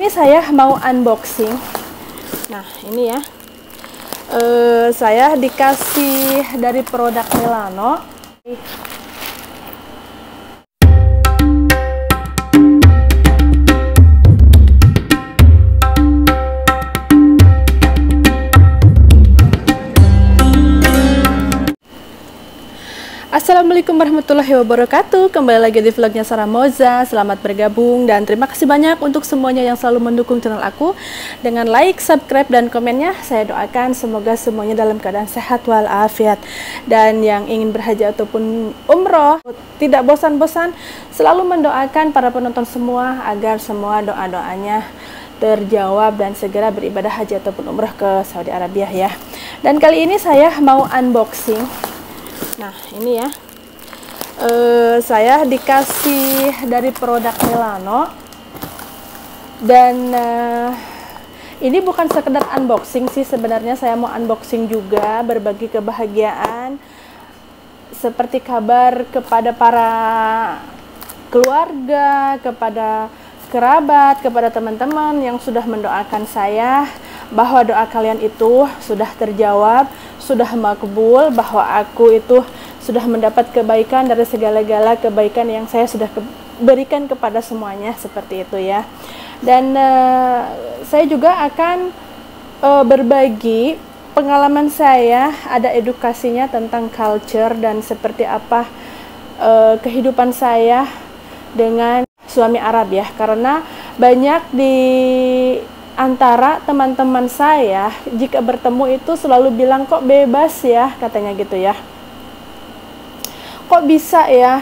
ini saya mau unboxing. Nah, ini ya. Saya dikasih dari produk Milano. Assalamualaikum warahmatullahi wabarakatuh. Kembali lagi di vlognya Sarah Moza. Selamat bergabung dan terima kasih banyak untuk semuanya yang selalu mendukung channel aku dengan like, subscribe, dan komennya. Saya doakan semoga semuanya dalam keadaan sehat walafiat, dan yang ingin berhaji ataupun umroh tidak bosan-bosan selalu mendoakan para penonton semua agar semua doa-doanya terjawab dan segera beribadah haji ataupun umroh ke Saudi Arabia ya. Dan kali ini saya mau unboxing. Nah, ini ya, saya dikasih dari produk Milano, dan ini bukan sekedar unboxing sih, sebenarnya saya mau unboxing juga, berbagi kebahagiaan seperti kabar kepada para keluarga, kepada kerabat, kepada teman-teman yang sudah mendoakan saya bahwa doa kalian itu sudah terjawab, sudah makbul, bahwa aku itu sudah mendapat kebaikan dari segala-gala kebaikan yang saya sudah berikan kepada semuanya, seperti itu ya. Dan saya juga akan berbagi pengalaman saya, ada edukasinya tentang culture dan seperti apa kehidupan saya dengan suami Arab ya, karena banyak di antara teman-teman saya jika bertemu itu selalu bilang, kok bebas ya, katanya gitu ya, kok bisa ya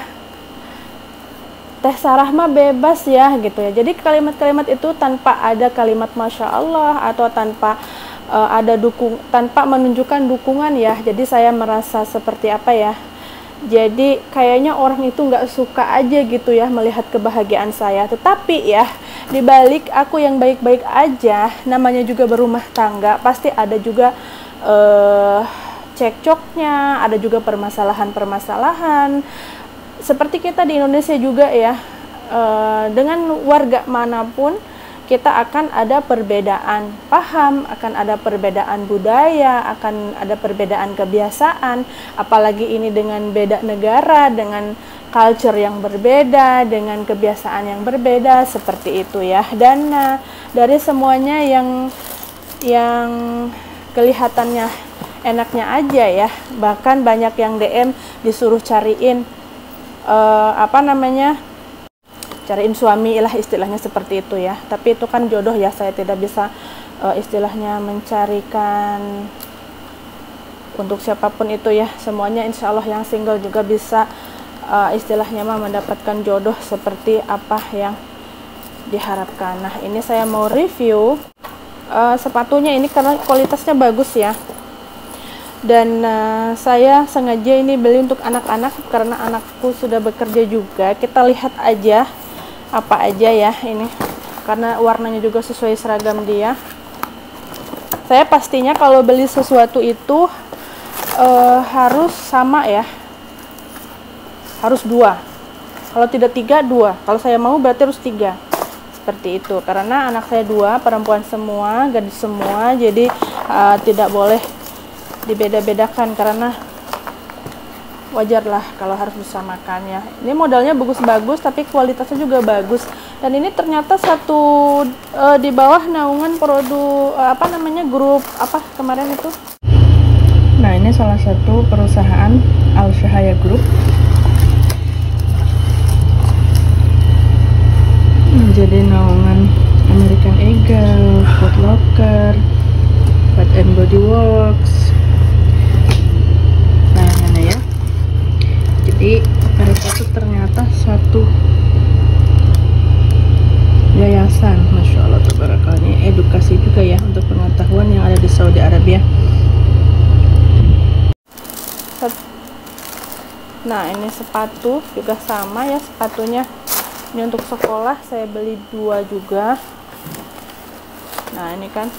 Teh Sarah mah bebas ya, gitu ya. Jadi kalimat-kalimat itu tanpa ada kalimat Masya Allah atau tanpa tanpa menunjukkan dukungan ya. Jadi saya merasa seperti apa ya, jadi kayaknya orang itu nggak suka aja gitu ya melihat kebahagiaan saya. Tetapi ya, dibalik aku yang baik-baik aja, namanya juga berumah tangga, pasti ada juga cekcoknya, ada juga permasalahan-permasalahan. Seperti kita di Indonesia juga ya, dengan warga manapun kita akan ada perbedaan paham, akan ada perbedaan budaya, akan ada perbedaan kebiasaan, apalagi ini dengan beda negara, dengan culture yang berbeda, dengan kebiasaan yang berbeda, seperti itu ya. Dan dari semuanya yang kelihatannya enaknya aja ya, bahkan banyak yang DM disuruh cariin cariin suami lah, istilahnya seperti itu ya. Tapi itu kan jodoh ya, saya tidak bisa istilahnya mencarikan untuk siapapun itu ya. Semuanya insya Allah yang single juga bisa istilahnya mah mendapatkan jodoh seperti apa yang diharapkan. Nah, ini saya mau review sepatunya ini karena kualitasnya bagus ya. Dan saya sengaja ini beli untuk anak-anak karena anakku sudah bekerja juga. Kita lihat aja apa aja ya ini, karena warnanya juga sesuai seragam dia. Saya pastinya kalau beli sesuatu itu harus sama ya, harus 2, kalau tidak 3, 2. Kalau saya mau berarti harus 3, seperti itu, karena anak saya 2, perempuan semua, gadis semua, jadi tidak boleh dibeda-bedakan, karena wajarlah kalau harus disamakan ya. Ini modalnya bagus-bagus tapi kualitasnya juga bagus, dan ini ternyata satu di bawah naungan produk grup apa kemarin itu. Nah, ini salah satu perusahaan Al Shahaya Group. Jadi naungan American Eagle, Foot Locker, Bath and Body Works. Jadi mereka itu ternyata suatu yayasan, Masya Allah tabarakallah. Ini edukasi juga ya untuk pengetahuan yang ada di Saudi Arabia. Nah, ini sepatu juga sama ya, sepatunya ini untuk sekolah, saya beli 2 juga. Nah, ini kan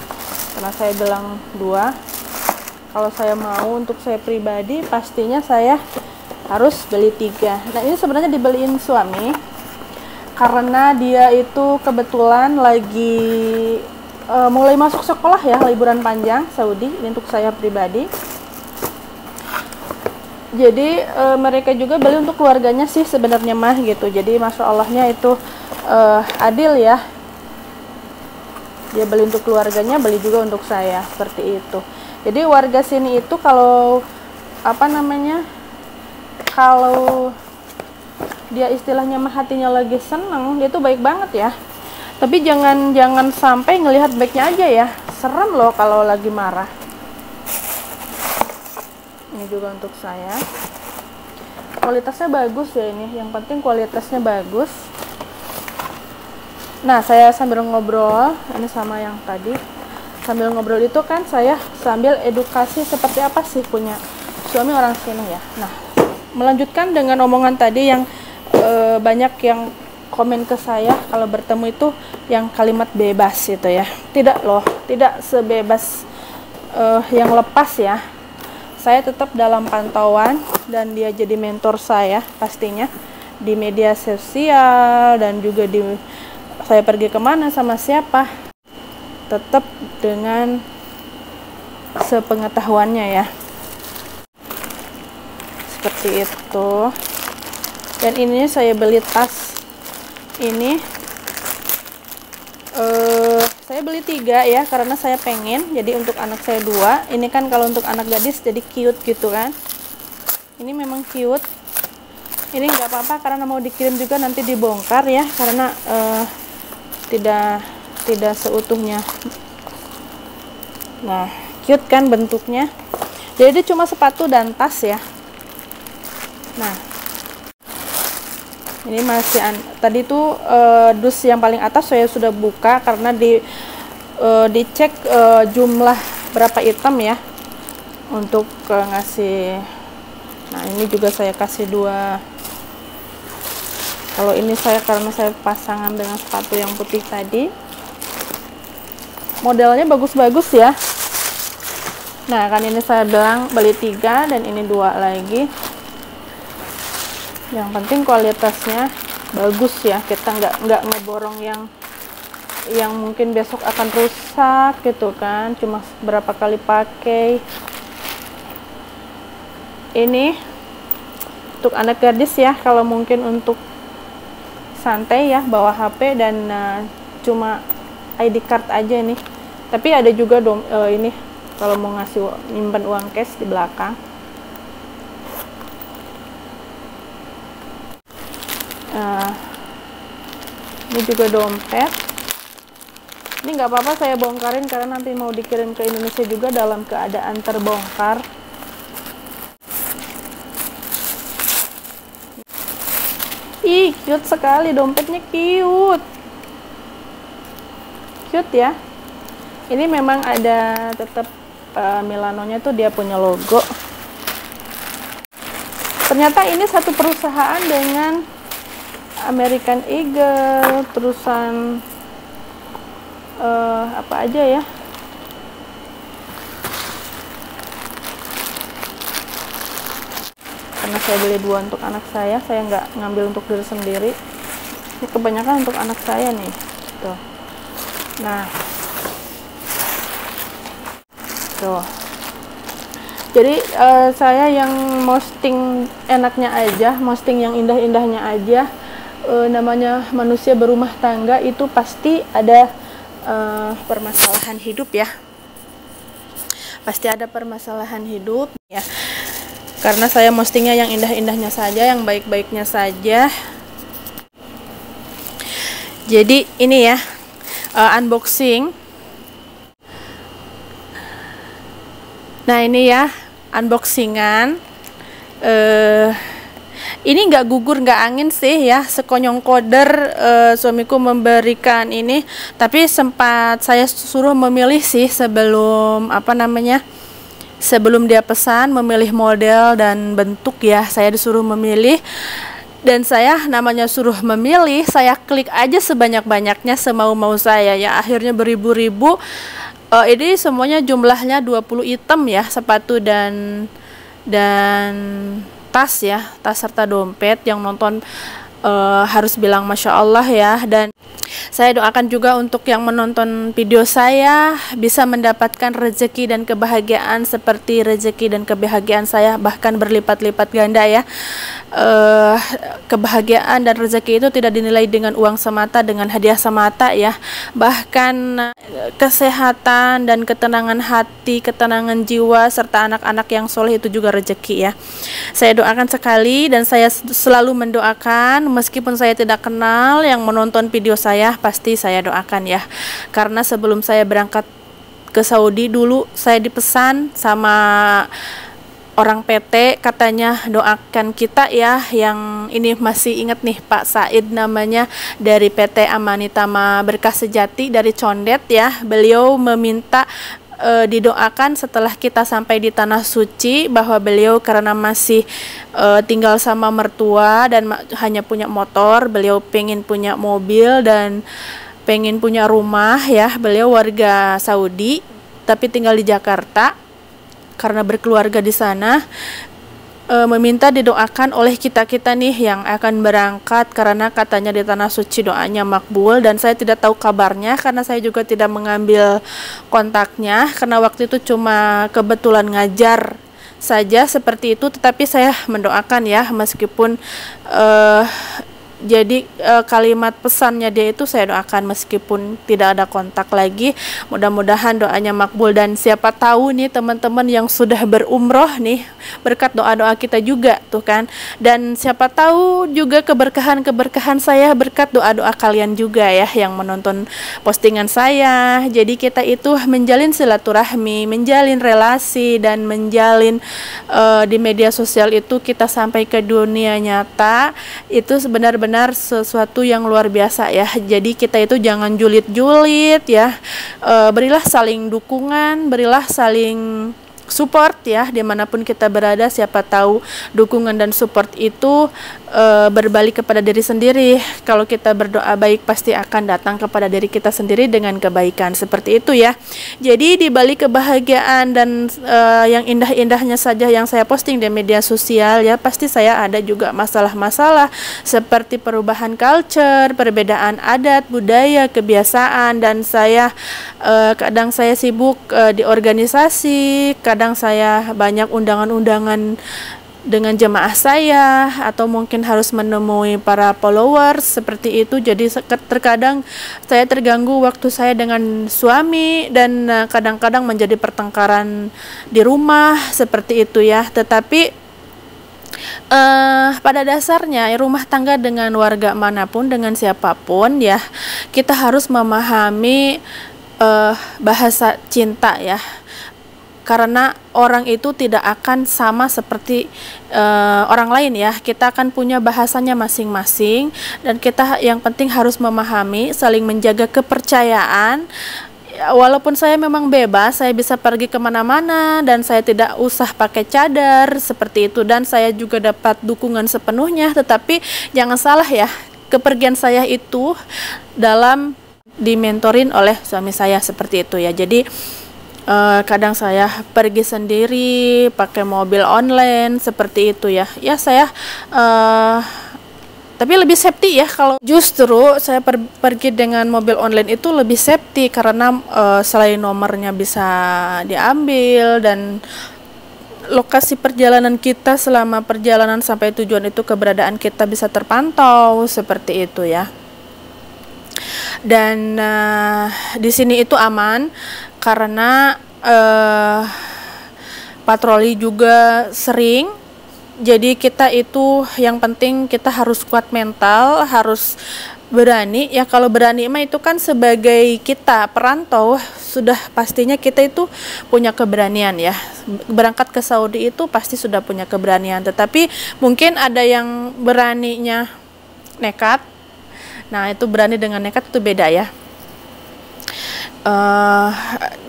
karena saya bilang 2, kalau saya mau untuk saya pribadi pastinya saya harus beli 3. Nah, ini sebenarnya dibeliin suami karena dia itu kebetulan lagi mulai masuk sekolah ya, liburan panjang Saudi. Ini untuk saya pribadi. Jadi mereka juga beli untuk keluarganya sih sebenarnya mah gitu. Jadi masya Allahnya itu adil ya. Dia beli untuk keluarganya, beli juga untuk saya, seperti itu. Jadi warga sini itu kalau apa namanya, kalau dia istilahnya mah hatinya lagi seneng, dia tuh baik banget ya. Tapi jangan sampai ngelihat baiknya aja ya, serem loh kalau lagi marah. Ini juga untuk saya, kualitasnya bagus ya ini, yang penting kualitasnya bagus. Nah, saya sambil ngobrol ini sama yang tadi, sambil ngobrol itu kan saya sambil edukasi seperti apa sih punya suami orang sini ya. Nah, melanjutkan dengan omongan tadi yang banyak yang komen ke saya kalau bertemu itu yang kalimat bebas itu ya. Tidak loh, tidak sebebas yang lepas ya. Saya tetap dalam pantauan dan dia jadi mentor saya pastinya di media sosial, dan juga di saya pergi kemana sama siapa tetap dengan sepengetahuannya ya, seperti itu. Dan ini saya beli tas ini, saya beli 3 ya karena saya pengen, jadi untuk anak saya 2. Ini kan kalau untuk anak gadis jadi cute gitu kan, ini memang cute. Ini nggak apa-apa karena mau dikirim juga nanti dibongkar ya, karena tidak seutuhnya. Nah, cute kan bentuknya. Jadi cuma sepatu dan tas ya. Nah, ini masih tadi tuh dus yang paling atas saya sudah buka karena dicek jumlah berapa item ya untuk ngasih. Nah, ini juga saya kasih 2. Kalau ini saya karena saya pasangan dengan sepatu yang putih tadi, modelnya bagus-bagus ya. Nah, kan ini saya bilang beli 3 dan ini 2 lagi. Yang penting kualitasnya bagus ya, kita nggak ngeborong yang mungkin besok akan rusak gitu kan, cuma berapa kali pakai. Ini untuk anak gadis ya, kalau mungkin untuk santai ya, bawa HP dan cuma ID card aja nih. Tapi ada juga ini kalau mau ngasih nyimpan uang cash di belakang. Ini juga dompet. Ini nggak apa-apa saya bongkarin karena nanti mau dikirim ke Indonesia juga dalam keadaan terbongkar. Ih, cute sekali dompetnya, cute ya. Ini memang ada tetap Milanonya tuh dia punya logo. Ternyata ini satu perusahaan dengan American Eagle, terusan apa aja ya. Karena saya beli 2 untuk anak saya nggak ngambil untuk diri sendiri. Ini kebanyakan untuk anak saya nih. Tuh. Nah, tuh. Jadi saya yang posting enaknya aja, posting yang indah-indahnya aja. Namanya manusia berumah tangga itu pasti ada permasalahan hidup ya, pasti ada permasalahan hidup ya. Karena saya postingnya yang indah-indahnya saja, yang baik-baiknya saja. Jadi ini ya unboxing. Nah, ini ya unboxingan. Ini nggak gugur nggak angin sih ya, sekonyong koder suamiku memberikan ini. Tapi sempat saya suruh memilih sih sebelum sebelum dia pesan, memilih model dan bentuk ya. Saya disuruh memilih, dan saya namanya suruh memilih, saya klik aja sebanyak-banyaknya, semau-mau saya ya. Akhirnya beribu-ribu. Ini semuanya jumlahnya 20 item ya, sepatu dan tas ya, tas serta dompet. Yang nonton harus bilang Masya Allah ya. Dan saya doakan juga untuk yang menonton video saya bisa mendapatkan rezeki dan kebahagiaan seperti rezeki dan kebahagiaan saya, bahkan berlipat-lipat ganda ya. Kebahagiaan dan rezeki itu tidak dinilai dengan uang semata, dengan hadiah semata ya. Bahkan kesehatan dan ketenangan hati, ketenangan jiwa, serta anak-anak yang soleh itu juga rezeki ya. Saya doakan sekali, dan saya selalu mendoakan meskipun saya tidak kenal yang menonton video saya, pasti saya doakan ya. Karena sebelum saya berangkat ke Saudi dulu saya dipesan sama orang PT, katanya doakan kita ya. Yang ini masih ingat nih, Pak Said namanya, dari PT Amanitama Berkah Sejati dari Condet ya. Beliau meminta didoakan setelah kita sampai di Tanah Suci, bahwa beliau karena masih tinggal sama mertua dan hanya punya motor, beliau pengen punya mobil dan pengen punya rumah ya. Beliau warga Saudi tapi tinggal di Jakarta karena berkeluarga di sana. Meminta didoakan oleh kita-kita nih yang akan berangkat, karena katanya di Tanah Suci doanya makbul. Dan saya tidak tahu kabarnya karena saya juga tidak mengambil kontaknya, karena waktu itu cuma kebetulan ngajar saja seperti itu. Tetapi saya mendoakan ya, meskipun jadi kalimat pesannya dia itu saya doakan meskipun tidak ada kontak lagi. Mudah-mudahan doanya makbul, dan siapa tahu nih teman-teman yang sudah berumroh nih berkat doa-doa kita juga tuh kan. Dan siapa tahu juga keberkahan-keberkahan saya berkat doa-doa kalian juga ya yang menonton postingan saya. Jadi kita itu menjalin silaturahmi, menjalin relasi, dan menjalin di media sosial itu kita sampai ke dunia nyata itu benar-benar sesuatu yang luar biasa ya. Jadi kita itu jangan julid-julid ya. Berilah saling dukungan, berilah saling support ya, dimanapun kita berada. Siapa tahu dukungan dan support itu berbalik kepada diri sendiri. Kalau kita berdoa baik, pasti akan datang kepada diri kita sendiri dengan kebaikan, seperti itu ya. Jadi di balik kebahagiaan dan yang indah-indahnya saja yang saya posting di media sosial ya, pasti saya ada juga masalah-masalah seperti perubahan culture, perbedaan adat, budaya, kebiasaan. Dan saya kadang saya sibuk di organisasi, kadang saya banyak undangan-undangan dengan jemaah saya, atau mungkin harus menemui para followers seperti itu. Jadi terkadang saya terganggu waktu saya dengan suami, dan kadang-kadang menjadi pertengkaran di rumah seperti itu ya. Tetapi pada dasarnya rumah tangga dengan warga manapun, dengan siapapun ya, kita harus memahami bahasa cinta ya. Karena orang itu tidak akan sama seperti orang lain ya. Kita akan punya bahasanya masing-masing, dan kita yang penting harus memahami, saling menjaga kepercayaan. Walaupun saya memang bebas, saya bisa pergi kemana-mana dan saya tidak usah pakai cadar seperti itu, dan saya juga dapat dukungan sepenuhnya. Tetapi jangan salah ya, kepergian saya itu dimentorin oleh suami saya seperti itu ya. Jadi kadang saya pergi sendiri pakai mobil online seperti itu ya. Ya saya tapi lebih safety ya. Kalau justru saya pergi dengan mobil online itu lebih safety, karena selain nomornya bisa diambil, dan lokasi perjalanan kita selama perjalanan sampai tujuan itu, keberadaan kita bisa terpantau seperti itu ya. Dan di sini itu aman karena patroli juga sering. Jadi kita itu yang penting kita harus kuat mental, harus berani ya. Kalau berani mah itu kan sebagai kita perantau, sudah pastinya kita itu punya keberanian ya. Berangkat ke Saudi itu pasti sudah punya keberanian. Tetapi mungkin ada yang beraninya nekat. Nah itu berani dengan nekat itu beda ya.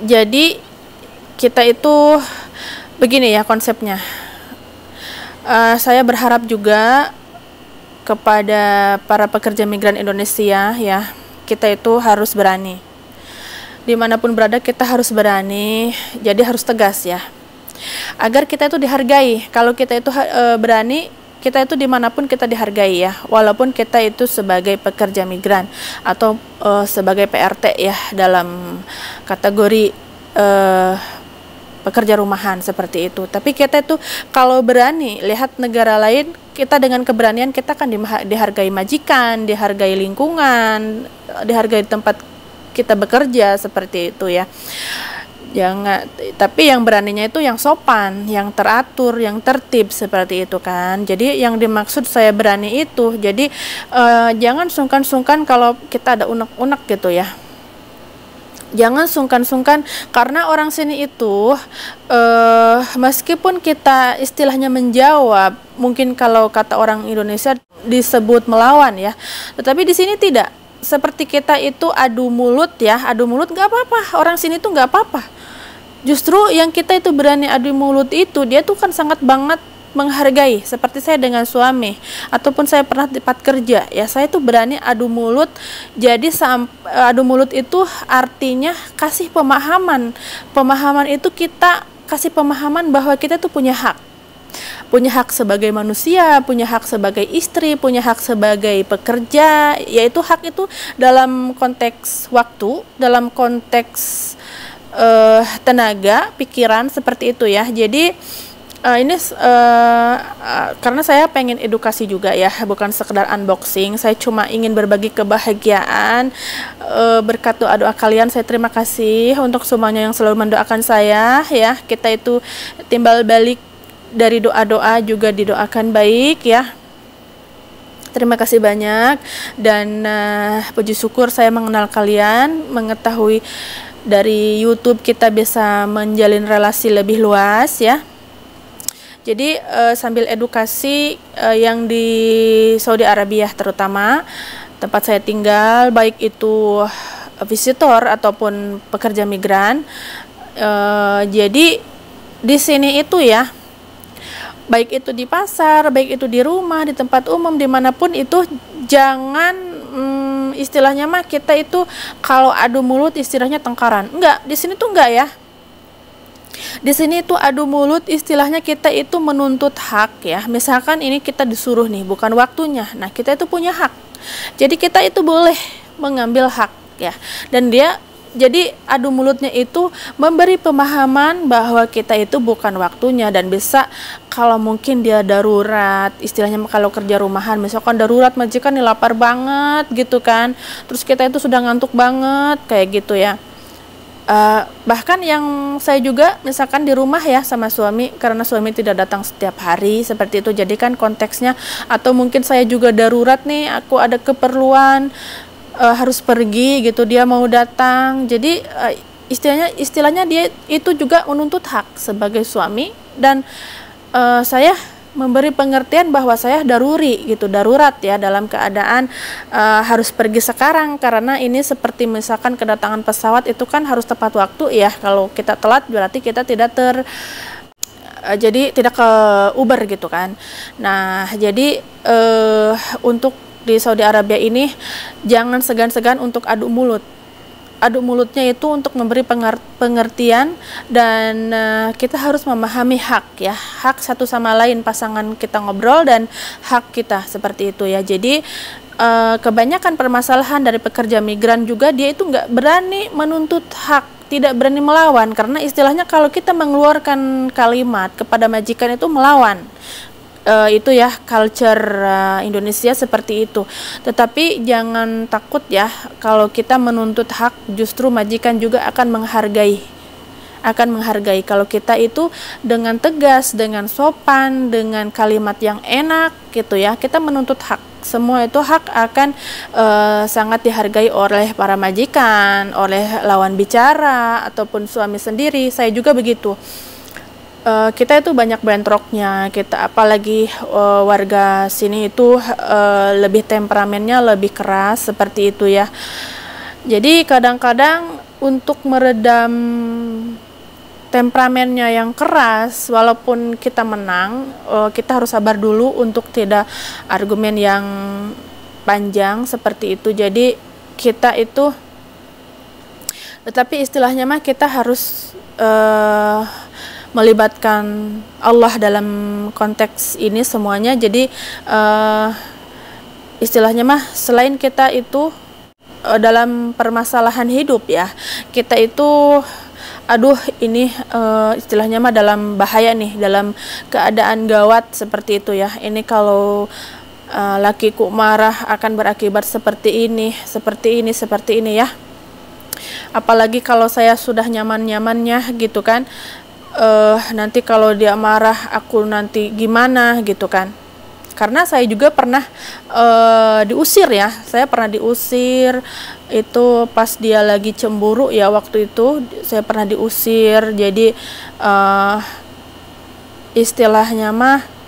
Jadi kita itu begini ya konsepnya. Saya berharap juga kepada para pekerja migran Indonesia ya, kita itu harus berani. Dimanapun berada kita harus berani, jadi harus tegas ya. Agar kita itu dihargai. Kalau kita itu berani, kita itu dimanapun kita dihargai ya, walaupun kita itu sebagai pekerja migran atau sebagai PRT ya, dalam kategori pekerja rumahan seperti itu. Tapi kita itu kalau berani lihat negara lain, kita dengan keberanian kita akan dihargai majikan, dihargai lingkungan, dihargai tempat kita bekerja seperti itu ya. Jangan, tapi yang beraninya itu yang sopan, yang teratur, yang tertib seperti itu kan. Jadi yang dimaksud saya berani itu, jadi jangan sungkan-sungkan kalau kita ada unek-unek gitu ya. Jangan sungkan-sungkan, karena orang sini itu meskipun kita istilahnya menjawab, mungkin kalau kata orang Indonesia disebut melawan ya, tetapi di sini tidak. Seperti kita itu adu mulut ya, adu mulut nggak apa-apa, orang sini tuh nggak apa-apa. Justru yang kita itu berani adu mulut itu, dia tuh kan sangat banget menghargai. Seperti saya dengan suami, ataupun saya pernah di tempat kerja ya, saya tuh berani adu mulut. Jadi adu mulut itu artinya kasih pemahaman. Pemahaman itu kita kasih pemahaman bahwa kita tuh punya hak. Punya hak sebagai manusia, punya hak sebagai istri, punya hak sebagai pekerja, yaitu hak itu dalam konteks waktu, dalam konteks tenaga, pikiran, seperti itu ya. Jadi ini karena saya pengen edukasi juga ya, bukan sekedar unboxing. Saya cuma ingin berbagi kebahagiaan berkat doa-doa kalian. Saya terima kasih untuk semuanya yang selalu mendoakan saya ya. Kita itu timbal balik dari doa-doa juga didoakan baik ya. Terima kasih banyak, dan puji syukur saya mengenal kalian, mengetahui dari YouTube kita bisa menjalin relasi lebih luas ya. Jadi sambil edukasi yang di Saudi Arabia terutama tempat saya tinggal, baik itu visitor ataupun pekerja migran, jadi di sini itu ya, baik itu di pasar, baik itu di rumah, di tempat umum, dimanapun itu, jangan istilahnya mah kita itu kalau adu mulut istilahnya tengkaran. Enggak, di sini tuh enggak ya. Di sini itu adu mulut istilahnya kita itu menuntut hak ya. Misalkan ini kita disuruh nih, bukan waktunya. Nah, kita itu punya hak. Jadi kita itu boleh mengambil hak ya. Dan dia, jadi adu mulutnya itu memberi pemahaman bahwa kita itu bukan waktunya, dan bisa kalau mungkin dia darurat, istilahnya kalau kerja rumahan, misalkan darurat majikan nih lapar banget gitu kan, terus kita itu sudah ngantuk banget kayak gitu ya. Bahkan yang saya juga misalkan di rumah ya sama suami, karena suami tidak datang setiap hari seperti itu, jadi kan konteksnya, atau mungkin saya juga darurat nih, aku ada keperluan harus pergi gitu, dia mau datang, jadi istilahnya dia itu juga menuntut hak sebagai suami, dan saya memberi pengertian bahwa saya daruri gitu, darurat ya, dalam keadaan harus pergi sekarang, karena ini seperti misalkan kedatangan pesawat itu kan harus tepat waktu ya. Kalau kita telat berarti kita tidak jadi tidak ke Uber gitu kan. Nah, jadi untuk di Saudi Arabia ini jangan segan-segan untuk adu mulut. Adu mulutnya itu untuk memberi pengertian, dan kita harus memahami hak ya, hak satu sama lain, pasangan kita ngobrol dan hak kita seperti itu ya. Jadi kebanyakan permasalahan dari pekerja migran juga, dia itu nggak berani menuntut hak, tidak berani melawan, karena istilahnya kalau kita mengeluarkan kalimat kepada majikan itu melawan. Itu ya culture Indonesia seperti itu. Tetapi jangan takut ya, kalau kita menuntut hak, justru majikan juga akan menghargai kalau kita itu dengan tegas, dengan sopan, dengan kalimat yang enak gitu ya, kita menuntut hak. Semua itu hak akan sangat dihargai oleh para majikan, oleh lawan bicara ataupun suami sendiri. Saya juga begitu. Kita itu banyak bentroknya, kita apalagi warga sini itu lebih temperamennya lebih keras seperti itu ya. Jadi kadang-kadang untuk meredam temperamennya yang keras, walaupun kita menang, kita harus sabar dulu untuk tidak argumen yang panjang seperti itu. Jadi kita itu, tetapi istilahnya mah kita harus melibatkan Allah dalam konteks ini semuanya. Jadi istilahnya mah selain kita itu dalam permasalahan hidup ya, kita itu aduh ini istilahnya mah dalam bahaya nih, dalam keadaan gawat seperti itu ya. Ini kalau lakiku marah akan berakibat seperti ini, seperti ini, seperti ini ya. Apalagi kalau saya sudah nyaman-nyamannya gitu kan, nanti kalau dia marah aku nanti gimana gitu kan. Karena saya juga pernah diusir ya, saya pernah diusir itu pas dia lagi cemburu ya, waktu itu saya pernah diusir. Jadi istilahnya mah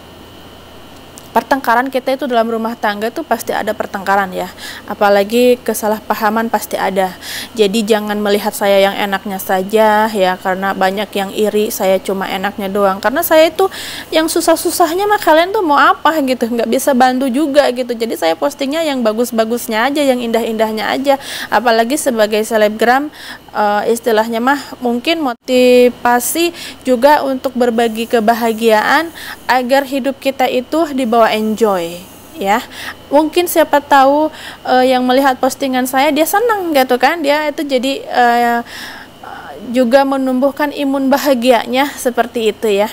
pertengkaran kita itu dalam rumah tangga itu pasti ada pertengkaran ya, apalagi kesalahpahaman pasti ada. Jadi jangan melihat saya yang enaknya saja ya, karena banyak yang iri saya cuma enaknya doang. Karena saya itu yang susah-susahnya mah kalian tuh mau apa gitu, nggak bisa bantu juga gitu. Jadi saya postingnya yang bagus-bagusnya aja, yang indah-indahnya aja. Apalagi sebagai selebgram, istilahnya mah mungkin motivasi juga untuk berbagi kebahagiaan agar hidup kita itu dibawa enjoy ya. Mungkin siapa tahu yang melihat postingan saya dia senang gitu kan, dia itu jadi juga menumbuhkan imun bahagianya seperti itu ya.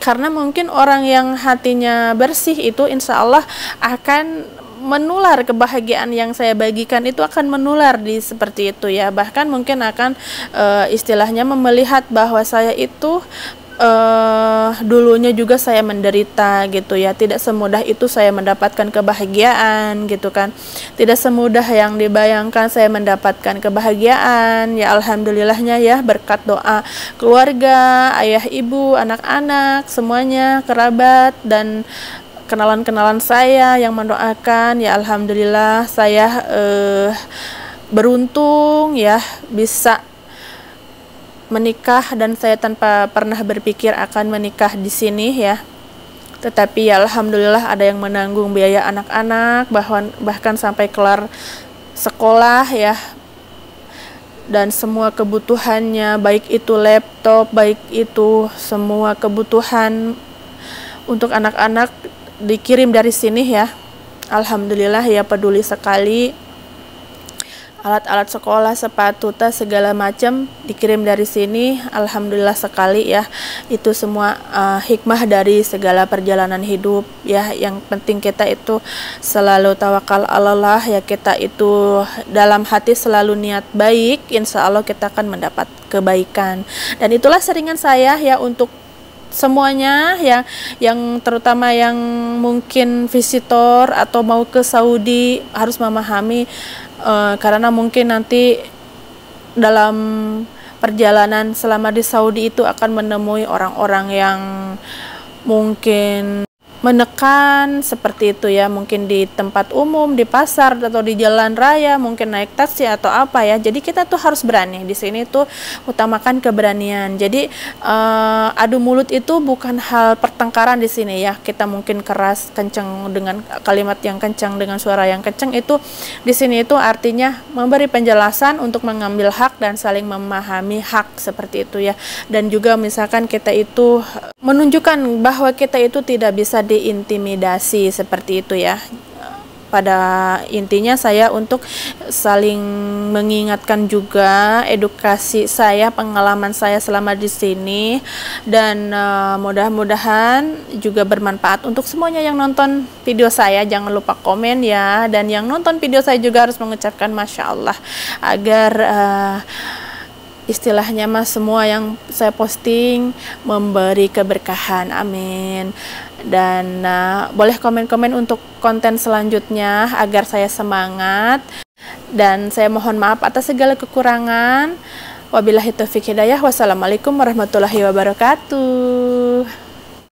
Karena mungkin orang yang hatinya bersih itu insya Allah akan menular, kebahagiaan yang saya bagikan itu akan menular di seperti itu ya. Bahkan mungkin akan istilahnya melihat bahwa saya itu dulunya juga saya menderita gitu ya. Tidak semudah itu saya mendapatkan kebahagiaan gitu kan. Tidak semudah yang dibayangkan saya mendapatkan kebahagiaan ya. Alhamdulillahnya ya, berkat doa keluarga, ayah ibu, anak-anak, semuanya, kerabat dan kenalan-kenalan saya yang mendoakan ya. Alhamdulillah saya beruntung ya bisa menikah, dan saya tanpa pernah berpikir akan menikah di sini ya. Tetapi ya alhamdulillah ada yang menanggung biaya anak-anak, bahkan sampai kelar sekolah ya. Dan semua kebutuhannya, baik itu laptop, baik itu semua kebutuhan untuk anak-anak dikirim dari sini ya. Alhamdulillah ya, peduli sekali. Alat-alat sekolah, sepatu, tas, segala macam dikirim dari sini. Alhamdulillah sekali ya. Itu semua hikmah dari segala perjalanan hidup ya. Yang penting kita itu selalu tawakal Allah ya. Kita itu dalam hati selalu niat baik, insya Allah kita akan mendapat kebaikan. Dan itulah seringan saya ya untuk semuanya ya, yang terutama yang mungkin visitor atau mau ke Saudi harus memahami, karena mungkin nanti dalam perjalanan selama di Saudi itu akan menemui orang-orang yang mungkin menekan seperti itu ya, mungkin di tempat umum, di pasar atau di jalan raya, mungkin naik taksi atau apa ya. Jadi kita tuh harus berani. Di sini tuh utamakan keberanian. Jadi adu mulut itu bukan hal pertengkaran di sini ya. Kita mungkin keras, kencang dengan kalimat yang kencang, dengan suara yang kencang, itu di sini itu artinya memberi penjelasan untuk mengambil hak dan saling memahami hak seperti itu ya. Dan juga misalkan kita itu menunjukkan bahwa kita itu tidak bisa diintimidasi seperti itu ya. Pada intinya saya untuk saling mengingatkan juga, edukasi saya, pengalaman saya selama di sini, dan mudah-mudahan juga bermanfaat untuk semuanya yang nonton video saya. Jangan lupa komen ya, dan yang nonton video saya juga harus mengucapkan Masya Allah agar istilahnya mas semua yang saya posting memberi keberkahan, amin. Dan boleh komen-komen untuk konten selanjutnya agar saya semangat, dan saya mohon maaf atas segala kekurangan. Wabillahi taufiq hidayah. Wassalamualaikum warahmatullahi wabarakatuh.